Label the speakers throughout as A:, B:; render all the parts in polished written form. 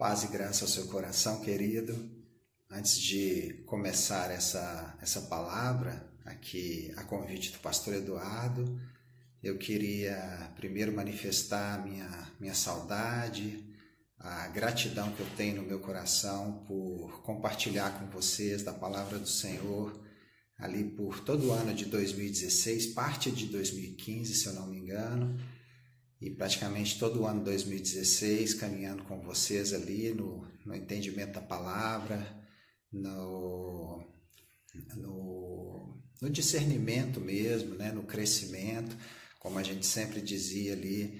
A: Paz e graça ao seu coração, querido. Antes de começar essa palavra, aqui a convite do pastor Eduardo, eu queria primeiro manifestar a minha saudade, a gratidão que eu tenho no meu coração por compartilhar com vocês da palavra do Senhor, ali por todo o ano de 2016, parte de 2015, se eu não me engano, e praticamente todo o ano de 2016, caminhando com vocês ali no entendimento da palavra, no discernimento mesmo, né? No crescimento, como a gente sempre dizia ali,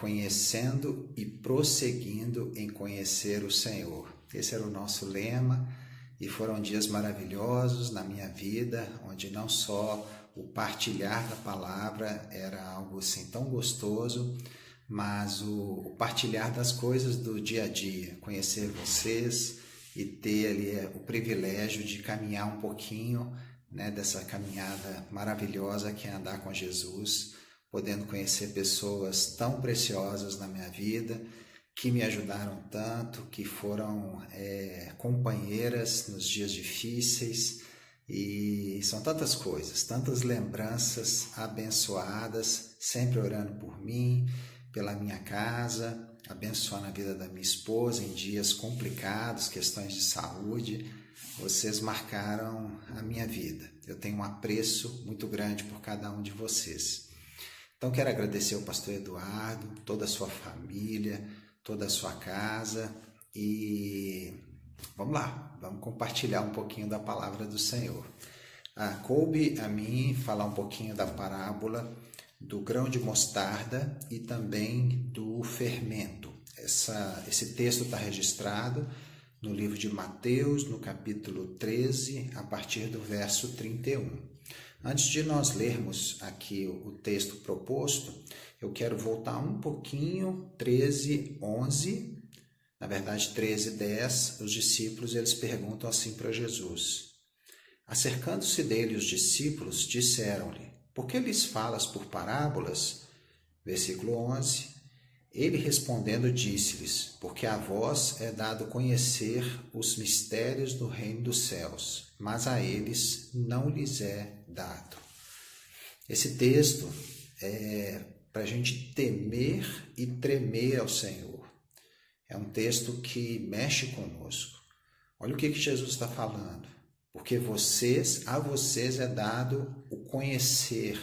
A: conhecendo e prosseguindo em conhecer o Senhor. Esse era o nosso lema e foram dias maravilhosos na minha vida, onde não só o partilhar da palavra era algo assim tão gostoso, mas o partilhar das coisas do dia a dia, conhecer vocês e ter ali o privilégio de caminhar um pouquinho, né, dessa caminhada maravilhosa que é andar com Jesus, podendo conhecer pessoas tão preciosas na minha vida, que me ajudaram tanto, que foram companheiras nos dias difíceis. E são tantas coisas, tantas lembranças abençoadas, sempre orando por mim, pela minha casa, abençoando a vida da minha esposa em dias complicados, questões de saúde. Vocês marcaram a minha vida. Eu tenho um apreço muito grande por cada um de vocês. Então quero agradecer ao pastor Eduardo, toda a sua família, toda a sua casa e vamos lá, vamos compartilhar um pouquinho da palavra do Senhor. Coube a mim falar um pouquinho da parábola do grão de mostarda e também do fermento. Esse texto está registrado no livro de Mateus, no capítulo 13, a partir do verso 31. Antes de nós lermos aqui o texto proposto, eu quero voltar um pouquinho, 13:11. Na verdade, 13:10, os discípulos eles perguntam assim para Jesus. Acercando-se dele os discípulos, disseram-lhe, por que lhes falas por parábolas? Versículo 11, ele respondendo disse-lhes, porque a vós é dado conhecer os mistérios do reino dos céus, mas a eles não lhes é dado. Esse texto é para a gente temer e tremer ao Senhor. É um texto que mexe conosco. Olha o que Jesus está falando. Porque a vocês é dado o conhecer,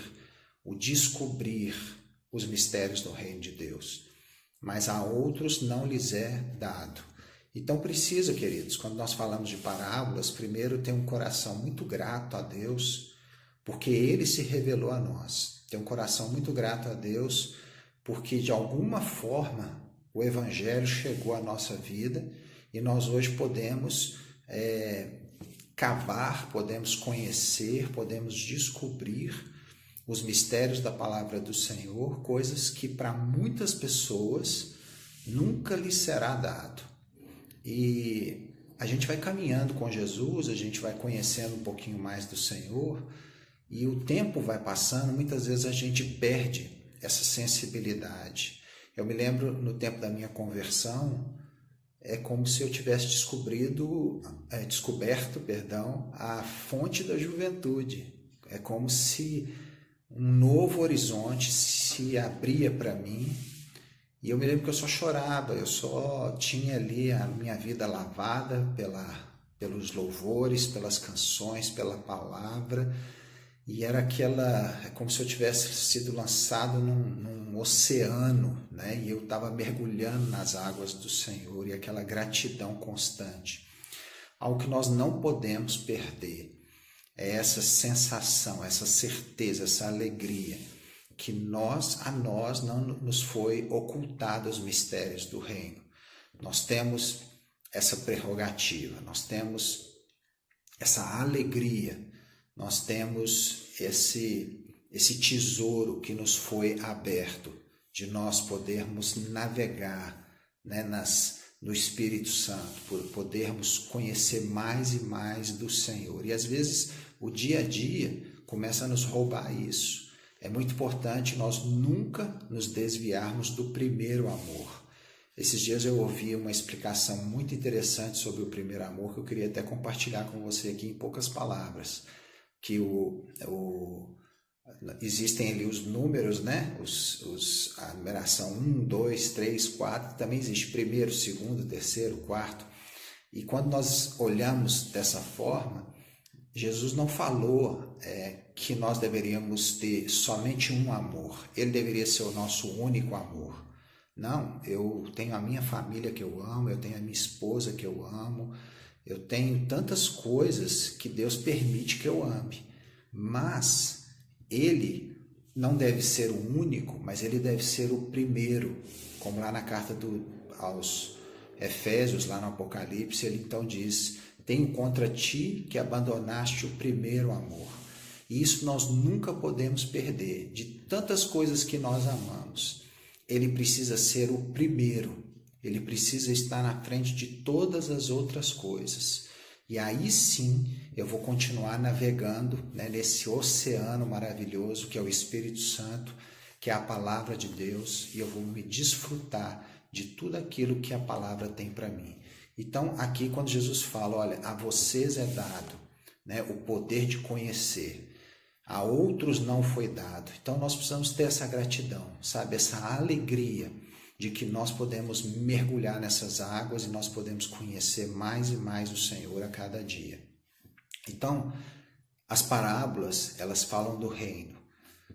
A: o descobrir os mistérios do reino de Deus. Mas a outros não lhes é dado. Então precisa, queridos, quando nós falamos de parábolas, primeiro ter um coração muito grato a Deus, porque Ele se revelou a nós. Ter um coração muito grato a Deus, porque de alguma forma o Evangelho chegou à nossa vida e nós hoje podemos cavar, podemos conhecer, podemos descobrir os mistérios da palavra do Senhor, coisas que para muitas pessoas nunca lhes será dado. E a gente vai caminhando com Jesus, a gente vai conhecendo um pouquinho mais do Senhor e o tempo vai passando, muitas vezes a gente perde essa sensibilidade. Eu me lembro no tempo da minha conversão, é como se eu tivesse descoberto a fonte da juventude. É como se um novo horizonte se abria para mim e eu me lembro que eu só chorava, eu só tinha ali a minha vida lavada pelos louvores, pelas canções, pela palavra. E era como se eu tivesse sido lançado num oceano, né? E eu estava mergulhando nas águas do Senhor e aquela gratidão constante. Algo que nós não podemos perder é essa sensação, essa certeza, essa alegria que a nós não nos foi ocultado os mistérios do reino. Nós temos essa prerrogativa, nós temos essa alegria, nós temos esse tesouro que nos foi aberto, de nós podermos navegar, né, no Espírito Santo, por podermos conhecer mais e mais do Senhor. E às vezes o dia a dia começa a nos roubar isso. É muito importante nós nunca nos desviarmos do primeiro amor. Esses dias eu ouvi uma explicação muito interessante sobre o primeiro amor que eu queria até compartilhar com você aqui em poucas palavras, que existem ali os números, né? A numeração 1, 2, 3, 4, também existe primeiro, segundo, terceiro, quarto. E quando nós olhamos dessa forma, Jesus não falou que nós deveríamos ter somente um amor. Ele deveria ser o nosso único amor. Não, eu tenho a minha família que eu amo, eu tenho a minha esposa que eu amo, eu tenho tantas coisas que Deus permite que eu ame. Mas ele não deve ser o único, mas ele deve ser o primeiro. Como lá na carta aos Efésios, lá no Apocalipse, ele então diz: tenho contra ti que abandonaste o primeiro amor. E isso nós nunca podemos perder. De tantas coisas que nós amamos, ele precisa ser o primeiro. Ele precisa estar na frente de todas as outras coisas. E aí sim eu vou continuar navegando, né, nesse oceano maravilhoso que é o Espírito Santo, que é a palavra de Deus, e eu vou me desfrutar de tudo aquilo que a palavra tem para mim. Então, aqui quando Jesus fala, olha, a vocês é dado, né, o poder de conhecer, a outros não foi dado. Então, nós precisamos ter essa gratidão, sabe, essa alegria de que nós podemos mergulhar nessas águas e nós podemos conhecer mais e mais o Senhor a cada dia. Então, as parábolas, elas falam do reino.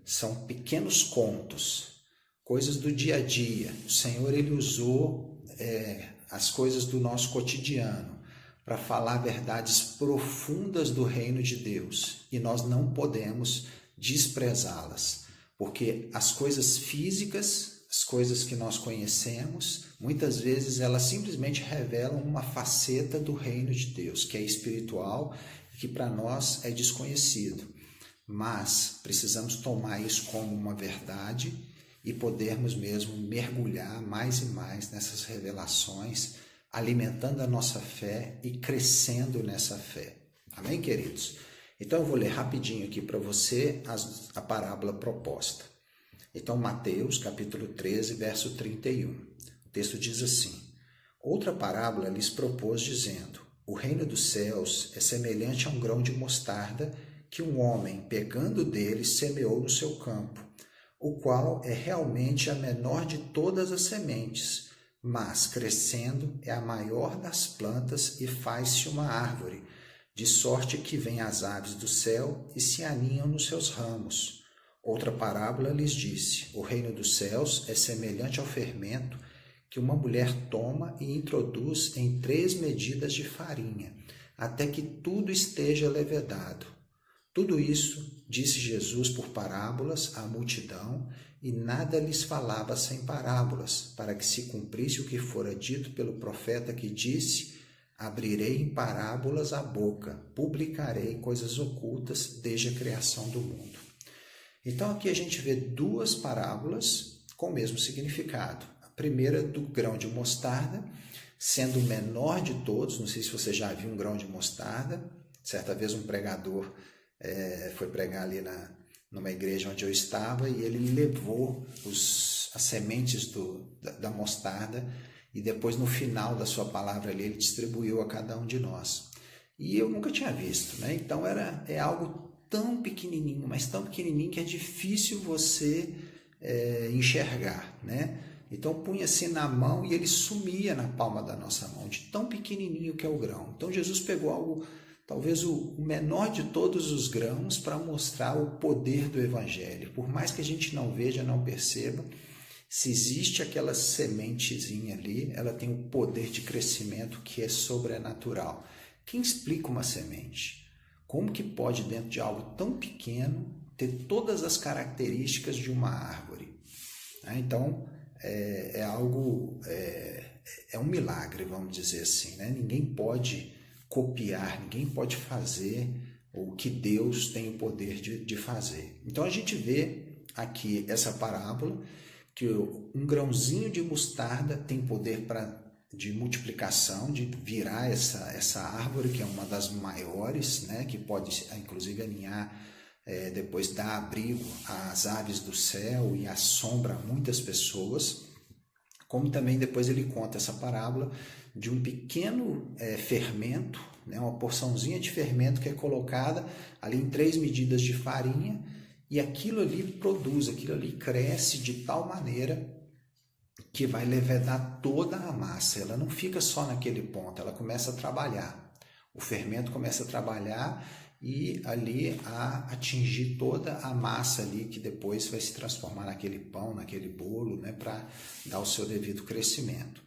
A: São pequenos contos, coisas do dia a dia. O Senhor, ele usou as coisas do nosso cotidiano para falar verdades profundas do reino de Deus. E nós não podemos desprezá-las, porque as coisas físicas, as coisas que nós conhecemos, muitas vezes elas simplesmente revelam uma faceta do reino de Deus, que é espiritual e que para nós é desconhecido. Mas precisamos tomar isso como uma verdade e podermos mesmo mergulhar mais e mais nessas revelações, alimentando a nossa fé e crescendo nessa fé. Amém, queridos? Então eu vou ler rapidinho aqui para você a parábola proposta. Então, Mateus, capítulo 13, verso 31. O texto diz assim: outra parábola lhes propôs, dizendo: o reino dos céus é semelhante a um grão de mostarda que um homem, pegando dele, semeou no seu campo, o qual é realmente a menor de todas as sementes, mas, crescendo, é a maior das plantas e faz-se uma árvore, de sorte que vêm as aves do céu e se aninham nos seus ramos. Outra parábola lhes disse: o reino dos céus é semelhante ao fermento que uma mulher toma e introduz em 3 medidas de farinha, até que tudo esteja levedado. Tudo isso disse Jesus por parábolas à multidão, e nada lhes falava sem parábolas, para que se cumprisse o que fora dito pelo profeta que disse: abrirei em parábolas a boca, publicarei coisas ocultas desde a criação do mundo. Então aqui a gente vê 2 parábolas com o mesmo significado. A primeira do grão de mostarda, sendo o menor de todos. Não sei se você já viu um grão de mostarda. Certa vez um pregador foi pregar ali numa igreja onde eu estava, e ele levou as sementes da mostarda, e depois no final da sua palavra ali ele distribuiu a cada um de nós. E eu nunca tinha visto, né? Então é algo tão pequenininho, mas tão pequenininho que é difícil você enxergar, né? Então punha assim na mão e ele sumia na palma da nossa mão, de tão pequenininho que é o grão. Então Jesus pegou algo, talvez o menor de todos os grãos, para mostrar o poder do Evangelho. Por mais que a gente não veja, não perceba, se existe aquela sementezinha ali, ela tem um poder de crescimento que é sobrenatural. Quem explica uma semente? Como que pode, dentro de algo tão pequeno, ter todas as características de uma árvore? Então, é um milagre, vamos dizer assim, né? Ninguém pode copiar, ninguém pode fazer o que Deus tem o poder de fazer. Então a gente vê aqui essa parábola, que um grãozinho de mostarda tem poder de multiplicação, de virar essa árvore, que é uma das maiores, né? Que pode inclusive aninhar, depois dar abrigo às aves do céu e à sombra a muitas pessoas, como também depois ele conta essa parábola de um pequeno fermento, né, uma porçãozinha de fermento que é colocada ali em 3 medidas de farinha, e aquilo ali produz, aquilo ali cresce de tal maneira que vai levedar toda a massa. Ela não fica só naquele ponto, ela começa a trabalhar. O fermento começa a trabalhar e ali a atingir toda a massa ali, que depois vai se transformar naquele pão, naquele bolo, né, para dar o seu devido crescimento.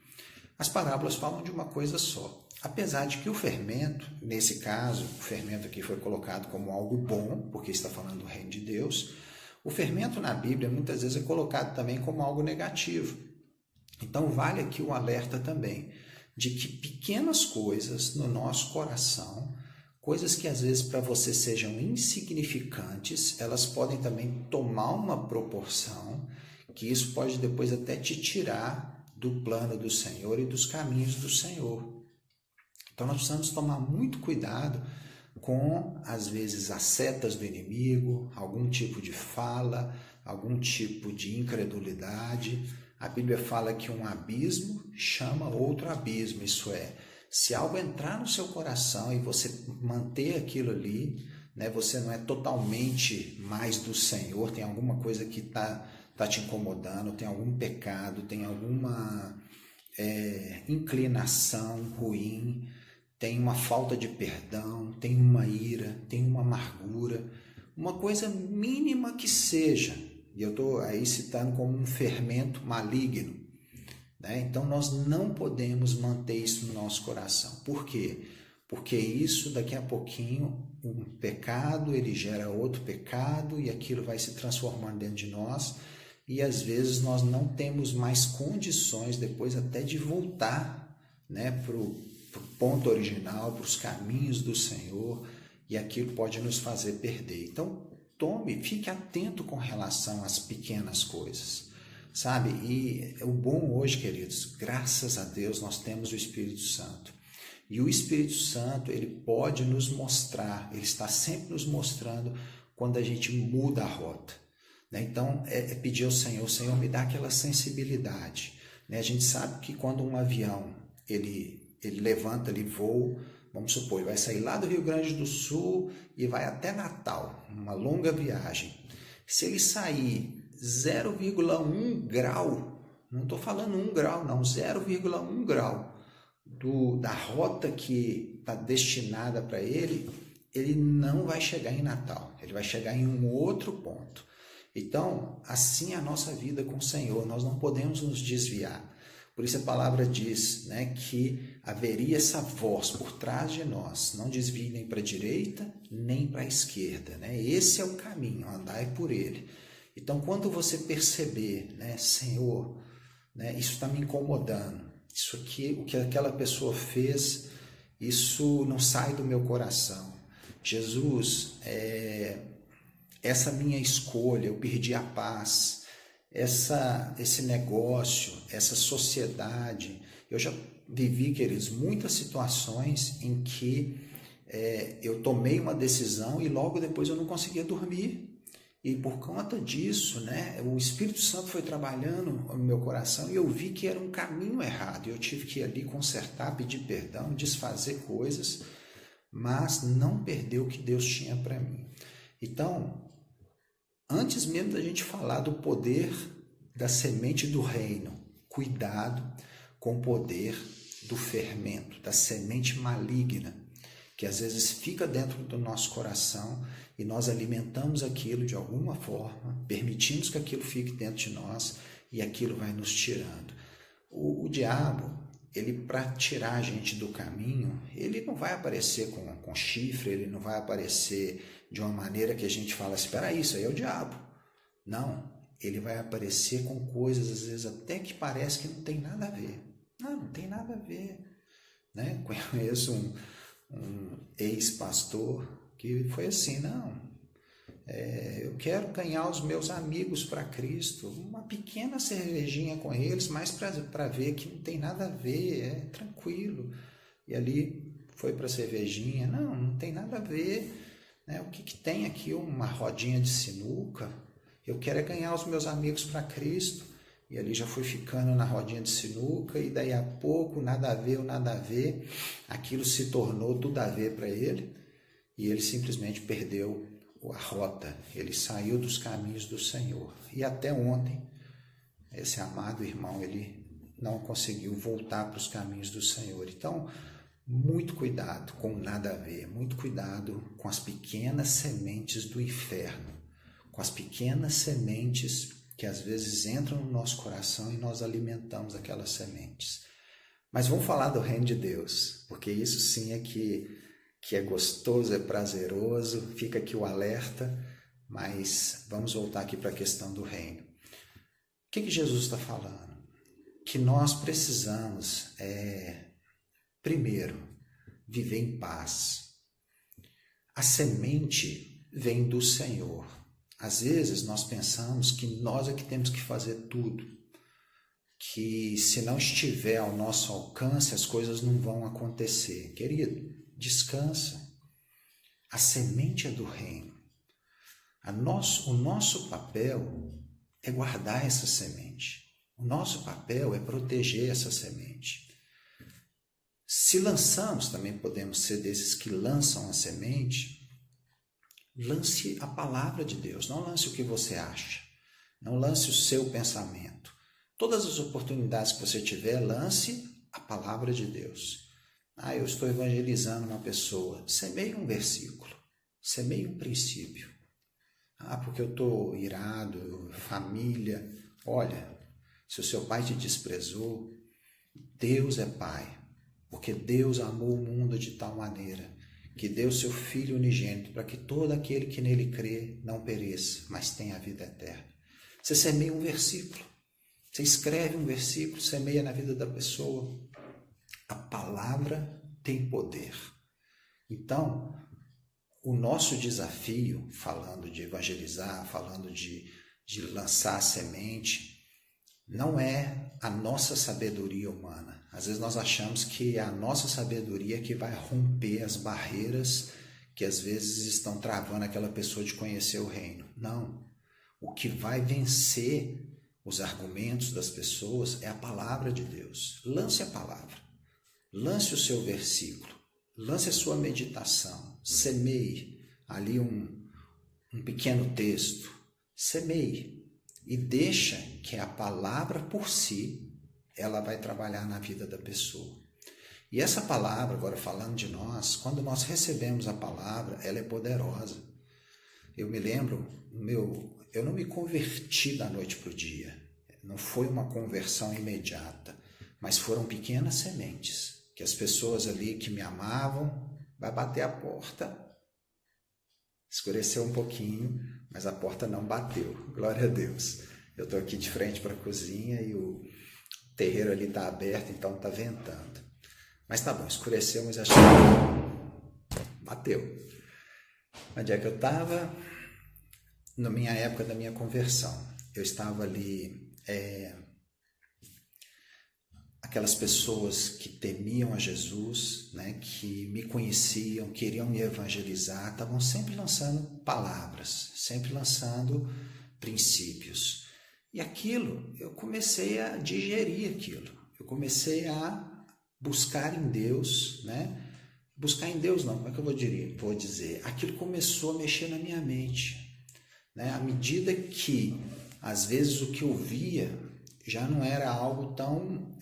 A: As parábolas falam de uma coisa só. Apesar de que o fermento, nesse caso, o fermento aqui foi colocado como algo bom, porque está falando do reino de Deus, o fermento na Bíblia muitas vezes é colocado também como algo negativo. Então vale aqui o alerta também de que pequenas coisas no nosso coração, coisas que às vezes para você sejam insignificantes, elas podem também tomar uma proporção que isso pode depois até te tirar do plano do Senhor e dos caminhos do Senhor. Então nós precisamos tomar muito cuidado com, às vezes, as setas do inimigo, algum tipo de fala, algum tipo de incredulidade. A Bíblia fala que um abismo chama outro abismo, isso é, se algo entrar no seu coração e você manter aquilo ali, né, você não é totalmente mais do Senhor, tem alguma coisa que está te incomodando, tem algum pecado, tem alguma inclinação ruim, tem uma falta de perdão, tem uma ira, tem uma amargura, uma coisa mínima que seja, e eu estou aí citando como um fermento maligno, né? Então nós não podemos manter isso no nosso coração. Por quê? Porque isso daqui a pouquinho, um pecado, ele gera outro pecado e aquilo vai se transformando dentro de nós e às vezes nós não temos mais condições depois até de voltar, né, para o ponto original, para os caminhos do Senhor, e aquilo pode nos fazer perder. Então fique atento com relação às pequenas coisas, sabe? E o bom hoje, queridos, graças a Deus nós temos o Espírito Santo. E o Espírito Santo, ele pode nos mostrar, ele está sempre nos mostrando quando a gente muda a rota, né? Então, pedir ao Senhor, Senhor, me dá aquela sensibilidade, né? A gente sabe que quando um avião, ele levanta, ele voa, vamos supor, ele vai sair lá do Rio Grande do Sul e vai até Natal, uma longa viagem. Se ele sair 0,1 grau, não estou falando 1 grau não, 0,1 grau da rota que está destinada para ele, ele não vai chegar em Natal, ele vai chegar em um outro ponto. Então, assim é a nossa vida com o Senhor, nós não podemos nos desviar. Por isso a palavra diz, né, que haveria essa voz por trás de nós, não desvie nem para a direita, nem para a esquerda, né? Esse é o caminho, andai por ele. Então, quando você perceber, né, Senhor, né, isso está me incomodando, isso aqui, o que aquela pessoa fez, isso não sai do meu coração. Jesus, essa minha escolha, eu perdi a paz, esse negócio, essa sociedade. Eu já vivi, queridos, muitas situações em que eu tomei uma decisão e logo depois eu não conseguia dormir. E por conta disso, né, o Espírito Santo foi trabalhando no meu coração e eu vi que era um caminho errado. Eu tive que ir ali consertar, pedir perdão, desfazer coisas, mas não perder o que Deus tinha para mim. Então, antes mesmo da gente falar do poder da semente do reino, cuidado com o poder do fermento, da semente maligna, que às vezes fica dentro do nosso coração e nós alimentamos aquilo de alguma forma, permitimos que aquilo fique dentro de nós e aquilo vai nos tirando. O diabo, ele para tirar a gente do caminho, ele não vai aparecer com chifre, ele não vai aparecer de uma maneira que a gente fala, espera aí, isso aí é o diabo. Não, ele vai aparecer com coisas, às vezes, até que parece que não tem nada a ver. Não tem nada a ver. Né? Conheço um ex-pastor que foi assim, eu quero ganhar os meus amigos para Cristo, uma pequena cervejinha com eles, mas para ver que não tem nada a ver, é tranquilo. E ali foi para a cervejinha, não tem nada a ver. Né? O que tem aqui? Uma rodinha de sinuca. Eu quero é ganhar os meus amigos para Cristo. e ali já foi ficando na rodinha de sinuca, e daí a pouco, nada a ver, aquilo se tornou tudo a ver para ele, e ele simplesmente perdeu a rota, ele saiu dos caminhos do Senhor. E até ontem, esse amado irmão, ele não conseguiu voltar para os caminhos do Senhor. Então, muito cuidado com o nada a ver, muito cuidado com as pequenas sementes do inferno, com as pequenas sementes que às vezes entram no nosso coração e nós alimentamos aquelas sementes. Mas vamos falar do reino de Deus, porque isso sim é que é gostoso, é prazeroso, fica aqui o alerta, mas vamos voltar aqui para a questão do reino. O que Jesus está falando? Que nós precisamos, primeiro, viver em paz. A semente vem do Senhor. Às vezes nós pensamos que nós é que temos que fazer tudo, que se não estiver ao nosso alcance as coisas não vão acontecer. Querido, descansa. A semente é do reino. O nosso papel é guardar essa semente. O nosso papel é proteger essa semente. Se lançamos, também podemos ser desses que lançam a semente. Lance a palavra de Deus, não lance o que você acha, não lance o seu pensamento. Todas as oportunidades que você tiver, lance a palavra de Deus. Eu estou evangelizando uma pessoa, semeie um versículo, semeie um princípio. Porque eu estou irado, família. Olha, se o seu pai te desprezou, Deus é pai, porque Deus amou o mundo de tal maneira que deu seu Filho unigênito para que todo aquele que nele crê não pereça, mas tenha a vida eterna. Você semeia um versículo, você escreve um versículo, semeia na vida da pessoa. A palavra tem poder. Então, o nosso desafio, falando de evangelizar, falando de lançar a semente, não é a nossa sabedoria humana. Às vezes nós achamos que é a nossa sabedoria que vai romper as barreiras que às vezes estão travando aquela pessoa de conhecer o reino. Não. O que vai vencer os argumentos das pessoas é a palavra de Deus. Lance a palavra. Lance o seu versículo. Lance a sua meditação. Semeie ali um pequeno texto. Semeie. E deixa que a palavra por si, ela vai trabalhar na vida da pessoa. E essa palavra, agora falando de nós, quando nós recebemos a palavra, ela é poderosa. Eu me lembro, eu não me converti da noite para o dia. Não foi uma conversão imediata, mas foram pequenas sementes, que as pessoas ali que me amavam, vai bater a porta, escureceu um pouquinho, mas a porta não bateu, glória a Deus. Eu estou aqui de frente para a cozinha e o terreiro ali está aberto, então está ventando. Mas tá bom, escureceu, mas acho que bateu. Onde é que eu estava? Na minha época da minha conversão. Eu estava ali, aquelas pessoas que temiam a Jesus, né, que me conheciam, queriam me evangelizar, estavam sempre lançando palavras, sempre lançando princípios. E aquilo, eu comecei a digerir aquilo. Eu comecei a buscar em Deus, né? Buscar em Deus não, como é que eu vou dizer? Aquilo começou a mexer na minha mente, né? À medida que, às vezes, o que eu via já não era algo tão...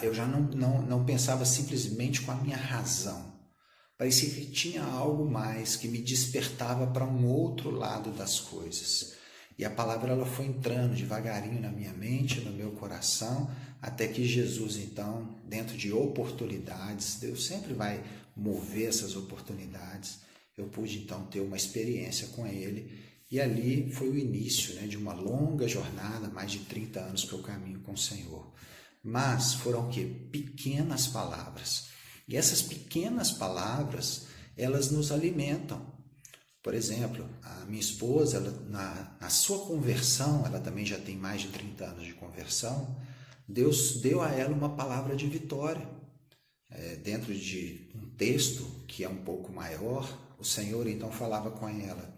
A: eu já não pensava simplesmente com a minha razão. Parecia que tinha algo mais que me despertava para um outro lado das coisas. E a palavra ela foi entrando devagarinho na minha mente, no meu coração, até que Jesus, então, dentro de oportunidades, Deus sempre vai mover essas oportunidades, eu pude, então, ter uma experiência com Ele. E ali foi o início, né, de uma longa jornada, mais de 30 anos que eu caminho com o Senhor. Mas foram o quê? Pequenas palavras. E essas pequenas palavras, elas nos alimentam. Por exemplo, a minha esposa, ela, na sua conversão, ela também já tem mais de 30 anos de conversão, Deus deu a ela uma palavra de vitória. Dentro de um texto que é um pouco maior, o Senhor então falava com ela: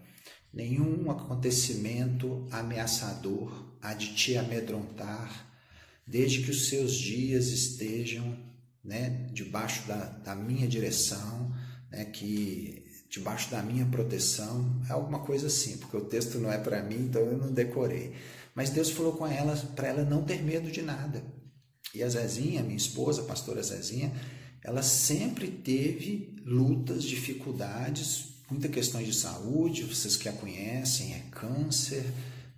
A: nenhum acontecimento ameaçador há de te amedrontar, desde que os seus dias estejam, né, debaixo da minha direção, né, que debaixo da minha proteção, é alguma coisa assim, porque o texto não é para mim, então eu não decorei. Mas Deus falou com ela, para ela não ter medo de nada. E a Zezinha, minha esposa, a pastora Zezinha, ela sempre teve lutas, dificuldades, muitas questões de saúde, vocês que a conhecem, é câncer,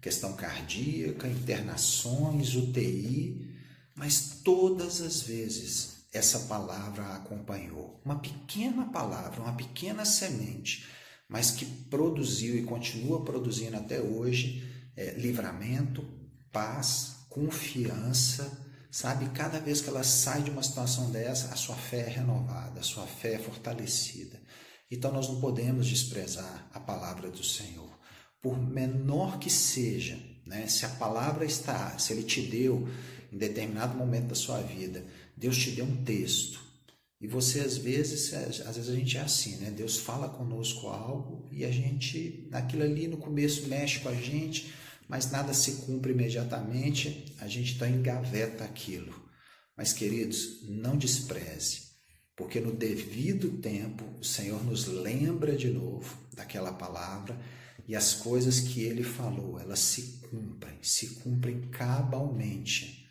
A: questão cardíaca, internações, UTI, mas todas as vezes essa palavra a acompanhou. Uma pequena palavra, uma pequena semente, mas que produziu e continua produzindo até hoje livramento, paz, confiança, sabe? Cada vez que ela sai de uma situação dessa, a sua fé é renovada, a sua fé é fortalecida. Então nós não podemos desprezar a palavra do Senhor. Por menor que seja, né? Se a palavra está, se Ele te deu em determinado momento da sua vida, Deus te deu um texto. E você às vezes a gente é assim, né? Deus fala conosco algo e a gente, naquilo ali no começo mexe com a gente, mas nada se cumpre imediatamente, a gente então engaveta aquilo. Mas queridos, não despreze, porque no devido tempo o Senhor nos lembra de novo daquela palavra e as coisas que Ele falou, elas se cumprem cabalmente.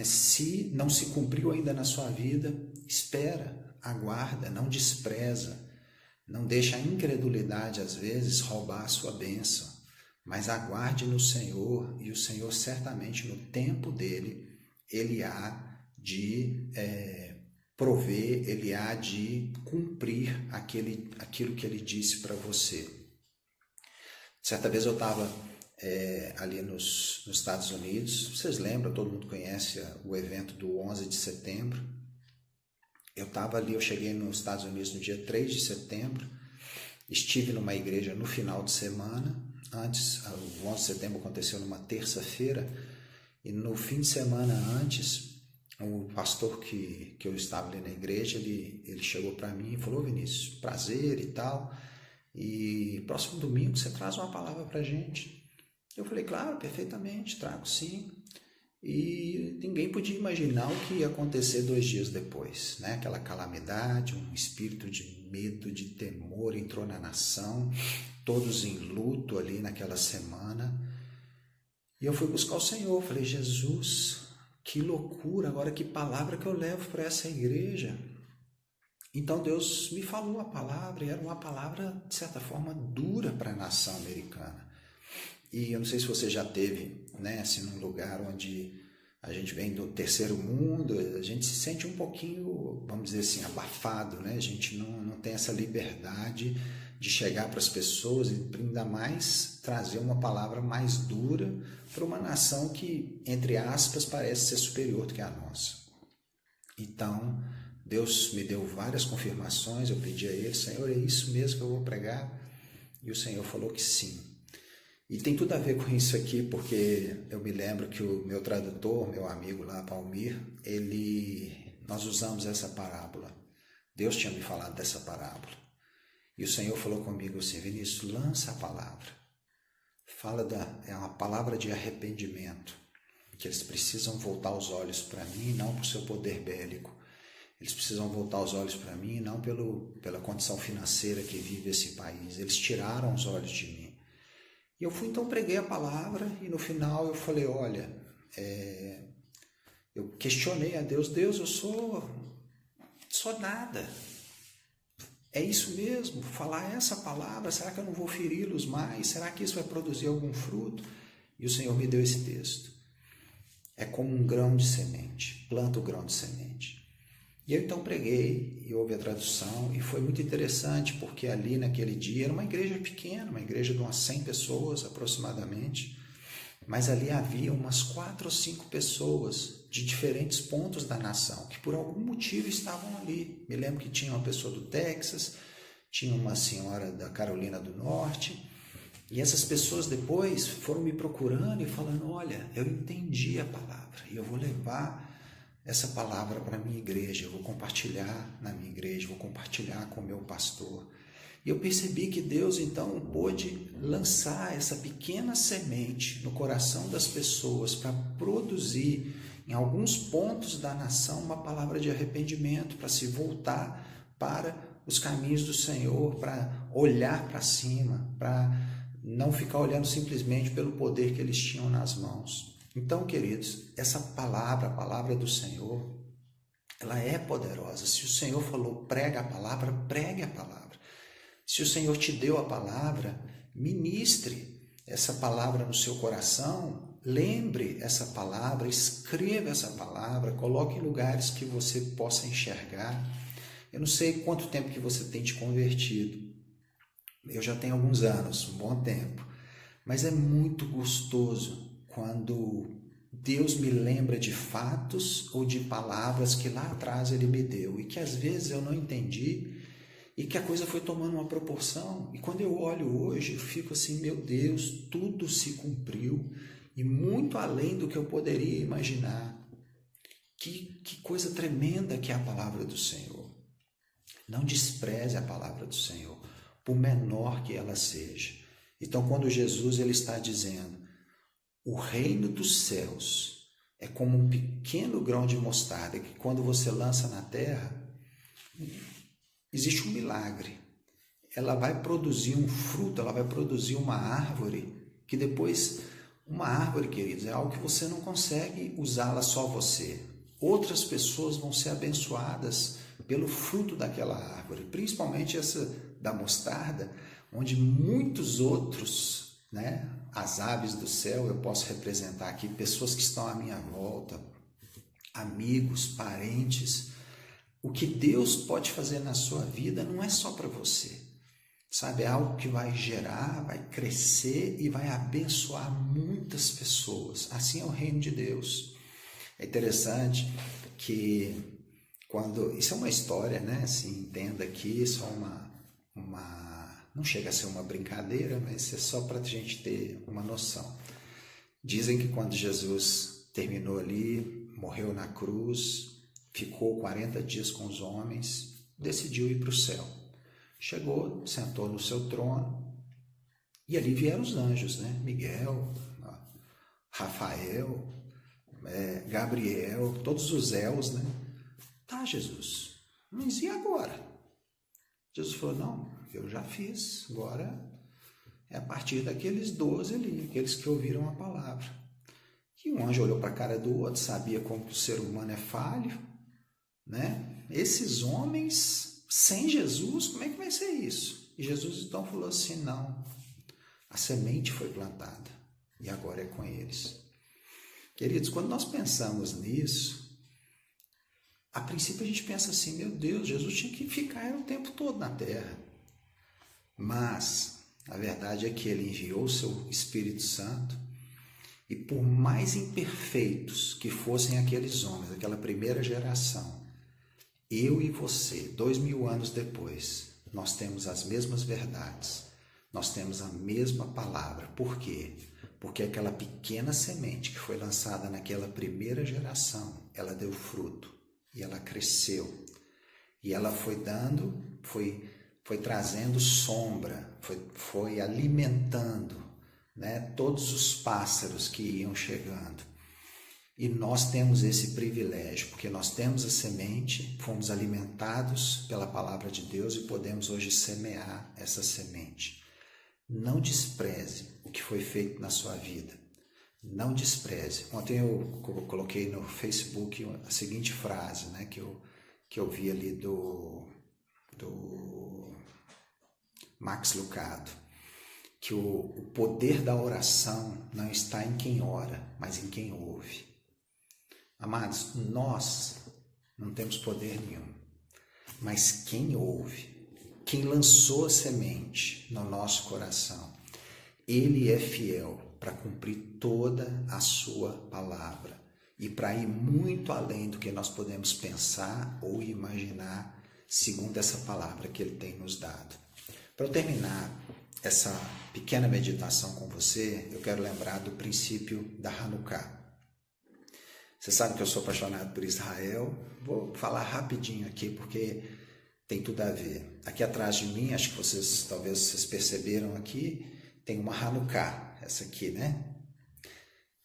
A: Se não se cumpriu ainda na sua vida, espera, aguarda, não despreza, não deixa a incredulidade às vezes roubar a sua bênção, mas aguarde no Senhor e o Senhor certamente no tempo dele, Ele há de prover, Ele há de cumprir aquilo que Ele disse para você. Certa vez eu estava ali nos Estados Unidos, vocês lembram, todo mundo conhece o evento do 11 de setembro. Eu estava ali, eu cheguei nos Estados Unidos no dia 3 de setembro, estive numa igreja no final de semana, antes, o 11 de setembro aconteceu numa terça-feira, e no fim de semana antes, o pastor que eu estava ali na igreja, ele chegou para mim e falou: Vinícius, prazer e tal, e próximo domingo você traz uma palavra para a gente. Eu falei: claro, perfeitamente, trago sim. E ninguém podia imaginar o que ia acontecer 2 dias depois, né? Aquela calamidade, um espírito de medo, de temor entrou na nação, todos em luto ali naquela semana. E eu fui buscar o Senhor, falei: Jesus, que loucura, agora que palavra que eu levo para essa igreja? Então Deus me falou a palavra, e era uma palavra, de certa forma, dura para a nação americana. E eu não sei se você já teve, né, assim, num lugar onde a gente vem do terceiro mundo, a gente se sente um pouquinho, vamos dizer assim, abafado, né? A gente não tem essa liberdade de chegar para as pessoas e ainda mais trazer uma palavra mais dura para uma nação que, entre aspas, parece ser superior do que a nossa. Então, Deus me deu várias confirmações, eu pedi a Ele: Senhor, é isso mesmo que eu vou pregar? E o Senhor falou que sim. E tem tudo a ver com isso aqui, porque eu me lembro que o meu tradutor, meu amigo lá, Palmir, nós usamos essa parábola. Deus tinha me falado dessa parábola. E o Senhor falou comigo assim: Vinícius, lança a palavra. É uma palavra de arrependimento, que eles precisam voltar os olhos para mim, não para o seu poder bélico. Eles precisam voltar os olhos para mim, não pela condição financeira que vive esse país. Eles tiraram os olhos de mim. E eu fui, então, preguei a palavra, e no final eu falei: olha, eu questionei a Deus: Deus, eu sou nada. É isso mesmo? Falar essa palavra, será que eu não vou feri-los mais? Será que isso vai produzir algum fruto? E o Senhor me deu esse texto. É como um grão de semente, planta o grão de semente. E eu então preguei, e houve a tradução, e foi muito interessante, porque ali naquele dia era uma igreja pequena, uma igreja de umas 100 pessoas aproximadamente, mas ali havia umas 4 ou 5 pessoas de diferentes pontos da nação, que por algum motivo estavam ali. Me lembro que tinha uma pessoa do Texas, tinha uma senhora da Carolina do Norte, e essas pessoas depois foram me procurando e falando: olha, eu entendi a palavra, e eu vou levar essa palavra para a minha igreja, eu vou compartilhar na minha igreja, vou compartilhar com o meu pastor. E eu percebi que Deus então pôde lançar essa pequena semente no coração das pessoas para produzir em alguns pontos da nação uma palavra de arrependimento, para se voltar para os caminhos do Senhor, para olhar para cima, para não ficar olhando simplesmente pelo poder que eles tinham nas mãos. Então, queridos, essa palavra, a palavra do Senhor, ela é poderosa. Se o Senhor falou, prega a palavra, pregue a palavra. Se o Senhor te deu a palavra, ministre essa palavra no seu coração, lembre essa palavra, escreva essa palavra, coloque em lugares que você possa enxergar. Eu não sei quanto tempo que você tem te convertido. Eu já tenho alguns anos, um bom tempo. Mas é muito gostoso quando Deus me lembra de fatos ou de palavras que lá atrás Ele me deu e que às vezes eu não entendi e que a coisa foi tomando uma proporção. E quando eu olho hoje, eu fico assim, meu Deus, tudo se cumpriu e muito além do que eu poderia imaginar. Que coisa tremenda que é a palavra do Senhor. Não despreze a palavra do Senhor, por menor que ela seja. Então, quando Jesus ele está dizendo, o reino dos céus é como um pequeno grão de mostarda que quando você lança na terra, existe um milagre. Ela vai produzir um fruto, ela vai produzir uma árvore, que depois, uma árvore, queridos, é algo que você não consegue usá-la só você. Outras pessoas vão ser abençoadas pelo fruto daquela árvore, principalmente essa da mostarda, onde muitos outros, as aves do céu, eu posso representar aqui, pessoas que estão à minha volta, amigos, parentes. O que Deus pode fazer na sua vida não é só para você, sabe? É algo que vai gerar, vai crescer e vai abençoar muitas pessoas. Assim é o reino de Deus. É interessante que isso é uma história, assim, entenda aqui, só não chega a ser uma brincadeira, mas é só para a gente ter uma noção. Dizem que quando Jesus terminou ali, morreu na cruz, ficou 40 dias com os homens, decidiu ir para o céu. Chegou, sentou no seu trono e ali vieram os anjos, Miguel, Rafael, Gabriel, todos os céus, Tá, Jesus, mas e agora? Jesus falou, não, eu já fiz, agora é a partir daqueles 12 ali, aqueles que ouviram a palavra. E um anjo olhou para a cara do outro, sabia como o ser humano é falho, Esses homens, sem Jesus, como é que vai ser isso? E Jesus então falou assim, não, a semente foi plantada e agora é com eles. Queridos, quando nós pensamos nisso, a princípio a gente pensa assim, meu Deus, Jesus tinha que ficar o tempo todo na terra. Mas a verdade é que ele enviou o seu Espírito Santo e por mais imperfeitos que fossem aqueles homens, aquela primeira geração, eu e você, 2000 anos depois, nós temos as mesmas verdades, nós temos a mesma palavra. Por quê? Porque aquela pequena semente que foi lançada naquela primeira geração, ela deu fruto. E ela cresceu, e ela foi trazendo sombra, foi alimentando, todos os pássaros que iam chegando. E nós temos esse privilégio, porque nós temos a semente, fomos alimentados pela palavra de Deus e podemos hoje semear essa semente. Não despreze o que foi feito na sua vida. Não despreze. Ontem eu coloquei no Facebook a seguinte frase, que eu vi ali do Max Lucado, que o poder da oração não está em quem ora, mas em quem ouve. Amados, nós não temos poder nenhum, mas quem ouve, quem lançou a semente no nosso coração, ele é fiel para cumprir toda a sua palavra e para ir muito além do que nós podemos pensar ou imaginar, segundo essa palavra que ele tem nos dado. Para eu terminar essa pequena meditação com você, eu quero lembrar do princípio da Hanukkah. Você sabe que eu sou apaixonado por Israel. Vou falar rapidinho aqui, porque tem tudo a ver. Aqui atrás de mim, acho que talvez vocês perceberam aqui, tem uma Hanukkah, essa aqui, né?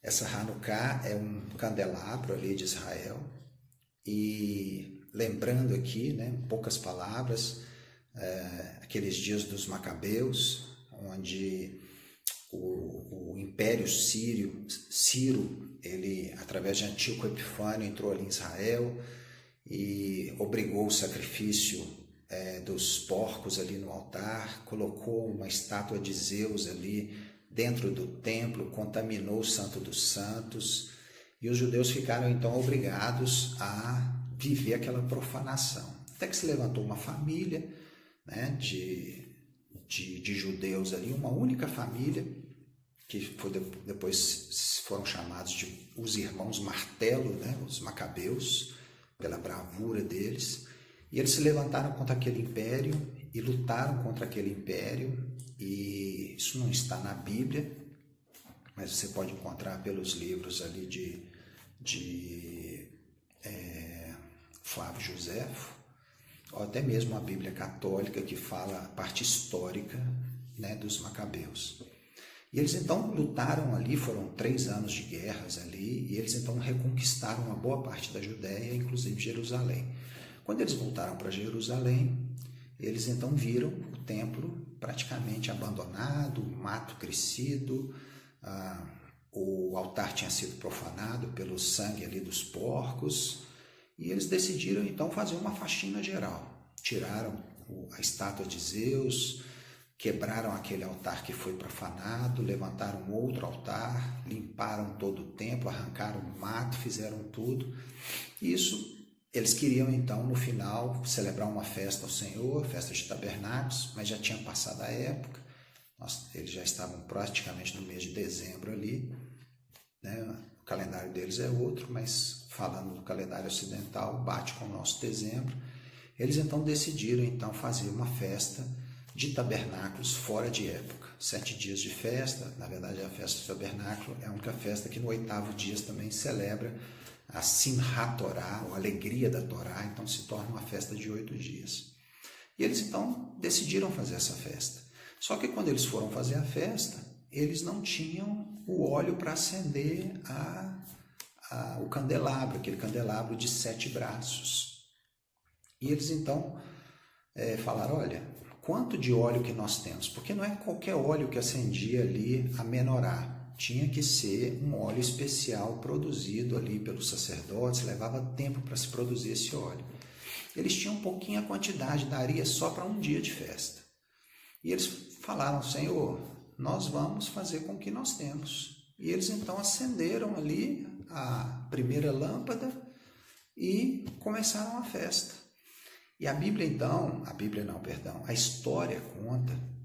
A: Essa Hanukkah é um candelabro ali de Israel. E lembrando aqui, né, em poucas palavras, aqueles dias dos Macabeus, onde o Império Ciro, ele, através de Antíoco Epifânio, entrou ali em Israel e obrigou o sacrifício dos porcos ali no altar, colocou uma estátua de Zeus ali dentro do templo, contaminou o Santo dos Santos, e os judeus ficaram então obrigados a viver aquela profanação. Até que se levantou uma família, né, de judeus ali, uma única família, que depois foram chamados de os irmãos Martelo, né, os Macabeus, pela bravura deles. E eles se levantaram contra aquele império e lutaram contra aquele império. E isso não está na Bíblia, mas você pode encontrar pelos livros ali de Flávio Joséfo, ou até mesmo a Bíblia católica, que fala a parte histórica, né, dos Macabeus. E eles então lutaram ali, foram 3 anos de guerras ali, e eles então reconquistaram uma boa parte da Judéia, inclusive Jerusalém. Quando eles voltaram para Jerusalém, eles então viram o templo praticamente abandonado, o mato crescido, o altar tinha sido profanado pelo sangue ali dos porcos, e eles decidiram então fazer uma faxina geral. Tiraram a estátua de Zeus, quebraram aquele altar que foi profanado, levantaram outro altar, limparam todo o templo, arrancaram o mato, fizeram tudo. Isso, eles queriam então no final celebrar uma festa ao Senhor, festa de tabernáculos, mas já tinha passado a época, eles já estavam praticamente no mês de dezembro ali, né? O calendário deles é outro, mas falando do calendário ocidental, bate com o nosso dezembro. Eles então decidiram então fazer uma festa de tabernáculos fora de época. 7 dias de festa, na verdade a festa do tabernáculo é a única festa que no 8º dia também celebra a Simchat Torá, ou a alegria da Torá, então se torna uma festa de 8 dias. E eles então decidiram fazer essa festa. Só que quando eles foram fazer a festa, eles não tinham o óleo para acender o candelabro, aquele candelabro de 7 braços. E eles então falaram, olha, quanto de óleo que nós temos? Porque não é qualquer óleo que acendia ali a menorá. Tinha que ser um óleo especial produzido ali pelos sacerdotes, levava tempo para se produzir esse óleo. Eles tinham um pouquinho a quantidade, daria só para um dia de festa. E eles falaram, Senhor, nós vamos fazer com o que nós temos. E eles então acenderam ali a primeira lâmpada e começaram a festa. E a história conta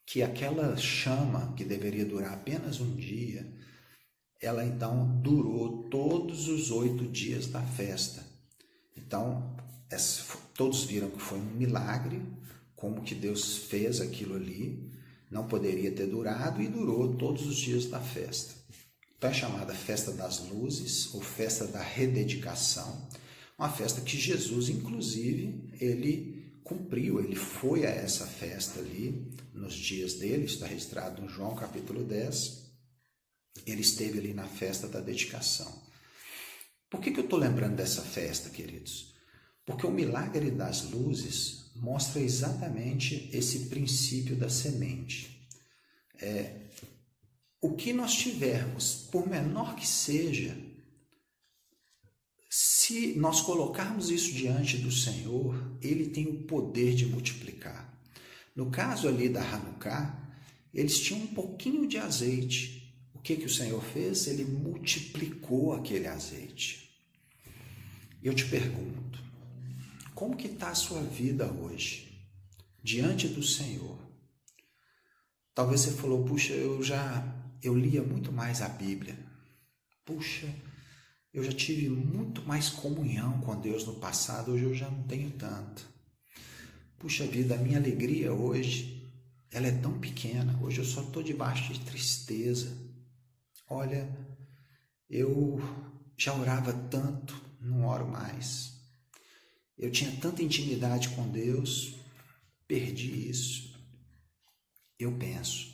A: que aquela chama que deveria durar apenas um dia, ela então durou todos os 8 dias da festa. Então, todos viram que foi um milagre, como que Deus fez aquilo ali, não poderia ter durado e durou todos os dias da festa. Então é chamada Festa das Luzes, ou Festa da Rededicação, uma festa que Jesus, inclusive, ele cumpriu, ele foi a essa festa ali nos dias dele, está registrado em João capítulo 10, ele esteve ali na festa da dedicação. Por que eu estou lembrando dessa festa, queridos? Porque o milagre das luzes mostra exatamente esse princípio da semente. O que nós tivermos, por menor que seja, se nós colocarmos isso diante do Senhor, Ele tem o poder de multiplicar. No caso ali da Hanukkah, eles tinham um pouquinho de azeite. O que o Senhor fez? Ele multiplicou aquele azeite. Eu te pergunto, como que está a sua vida hoje, diante do Senhor? Talvez você falou, puxa, eu lia muito mais a Bíblia. Puxa, eu já tive muito mais comunhão com Deus no passado, hoje eu já não tenho tanto. Puxa vida, a minha alegria hoje, ela é tão pequena, hoje eu só estou debaixo de tristeza. Olha, eu já orava tanto, não oro mais. Eu tinha tanta intimidade com Deus, perdi isso. Eu penso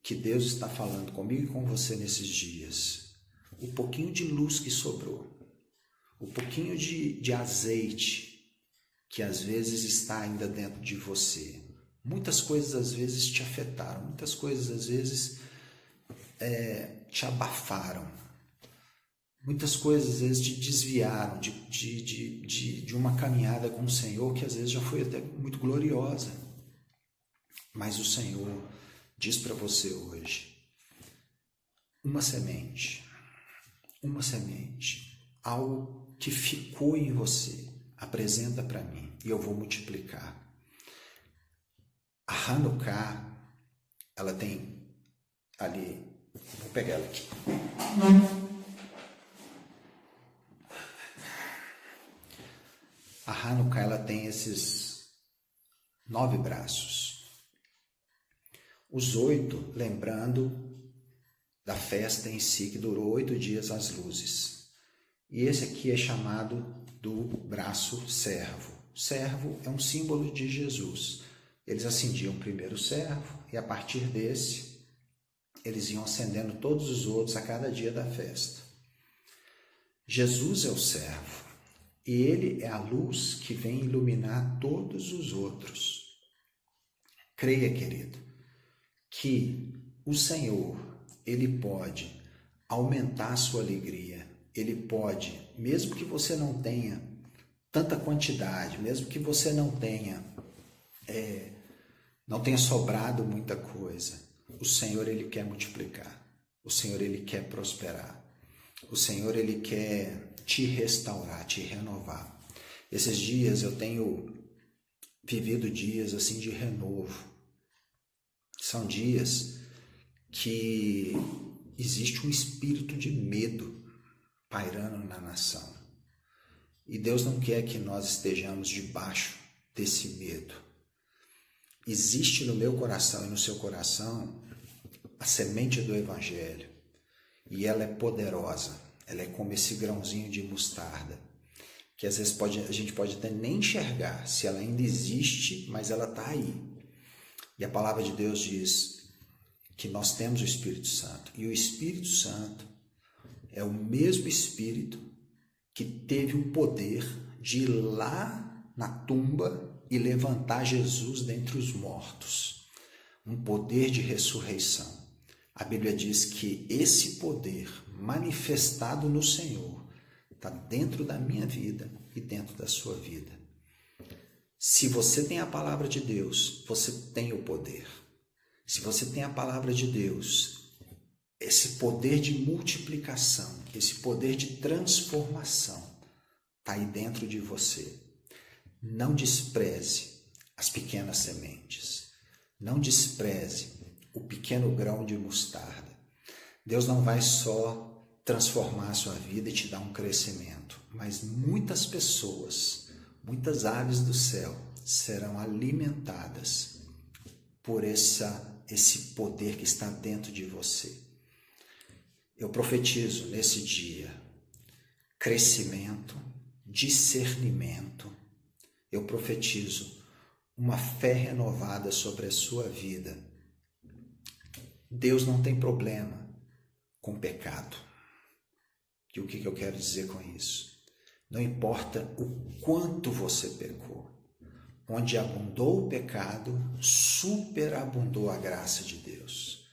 A: que Deus está falando comigo e com você nesses dias. O pouquinho de luz que sobrou, o pouquinho de azeite que às vezes está ainda dentro de você. Muitas coisas às vezes te afetaram, muitas coisas às vezes te abafaram. Muitas coisas às vezes te desviaram de uma caminhada com o Senhor que às vezes já foi até muito gloriosa. Mas o Senhor diz para você hoje, uma semente, algo que ficou em você, apresenta para mim e eu vou multiplicar. A Hanukkah, ela tem ali, vou pegar ela aqui. A Hanukkah, ela tem esses 9 braços. Os 8, lembrando da festa em si, que durou 8 dias as luzes. E esse aqui é chamado do braço servo. Servo é um símbolo de Jesus. Eles acendiam primeiro o servo e a partir desse, eles iam acendendo todos os outros a cada dia da festa. Jesus é o servo e ele é a luz que vem iluminar todos os outros. Creia, querido, que o Senhor, ele pode aumentar a sua alegria, ele pode, mesmo que você não tenha tanta quantidade, mesmo que você não tenha sobrado muita coisa, o Senhor, ele quer multiplicar, o Senhor, ele quer prosperar, o Senhor, ele quer te restaurar, te renovar. Esses dias eu tenho vivido dias assim de renovo. São dias que existe um espírito de medo pairando na nação. E Deus não quer que nós estejamos debaixo desse medo. Existe no meu coração e no seu coração a semente do Evangelho. E ela é poderosa. Ela é como esse grãozinho de mostarda. Que às vezes a gente pode até nem enxergar se ela ainda existe, mas ela está aí. E a palavra de Deus diz que nós temos o Espírito Santo. E o Espírito Santo é o mesmo Espírito que teve o poder de ir lá na tumba e levantar Jesus dentre os mortos. Um poder de ressurreição. A Bíblia diz que esse poder manifestado no Senhor está dentro da minha vida e dentro da sua vida. Se você tem a palavra de Deus, você tem o poder. Se você tem a palavra de Deus, esse poder de multiplicação, esse poder de transformação está aí dentro de você. Não despreze as pequenas sementes. Não despreze o pequeno grão de mostarda. Deus não vai só transformar a sua vida e te dar um crescimento, mas muitas pessoas, muitas aves do céu serão alimentadas por esse poder que está dentro de você. Eu profetizo nesse dia crescimento, discernimento. Eu profetizo uma fé renovada sobre a sua vida. Deus não tem problema com pecado. E o que eu quero dizer com isso? Não importa o quanto você pecou. Onde abundou o pecado, superabundou a graça de Deus.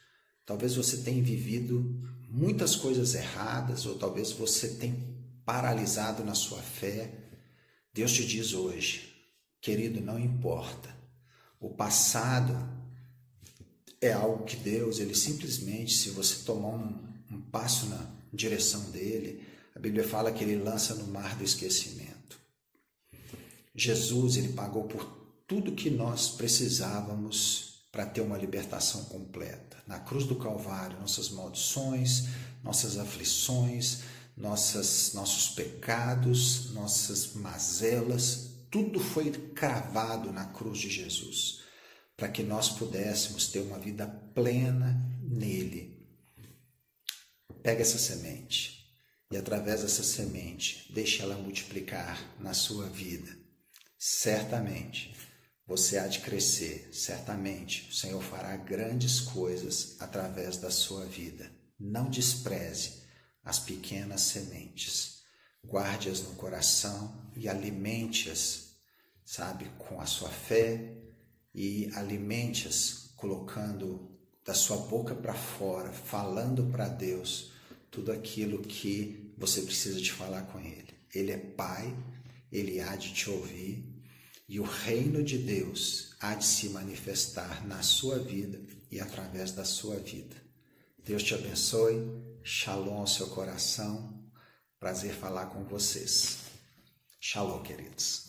A: Talvez você tenha vivido muitas coisas erradas, ou talvez você tenha paralisado na sua fé. Deus te diz hoje, querido, não importa. O passado é algo que Deus, ele simplesmente, se você tomar um passo na direção dele, a Bíblia fala que ele lança no mar do esquecimento. Jesus, ele pagou por tudo que nós precisávamos para ter uma libertação completa. Na cruz do Calvário, nossas maldições, nossas aflições, nossos pecados, nossas mazelas, tudo foi cravado na cruz de Jesus, para que nós pudéssemos ter uma vida plena nele. Pega essa semente e através dessa semente, deixe ela multiplicar na sua vida. Certamente você há de crescer, certamente o Senhor fará grandes coisas através da sua vida. Não despreze as pequenas sementes, guarde-as no coração e alimente-as, sabe, com a sua fé e alimente-as colocando da sua boca para fora, falando para Deus tudo aquilo que você precisa de falar com Ele. Ele é Pai, Ele há de te ouvir e o reino de Deus há de se manifestar na sua vida e através da sua vida. Deus te abençoe, shalom ao seu coração, prazer falar com vocês. Shalom, queridos.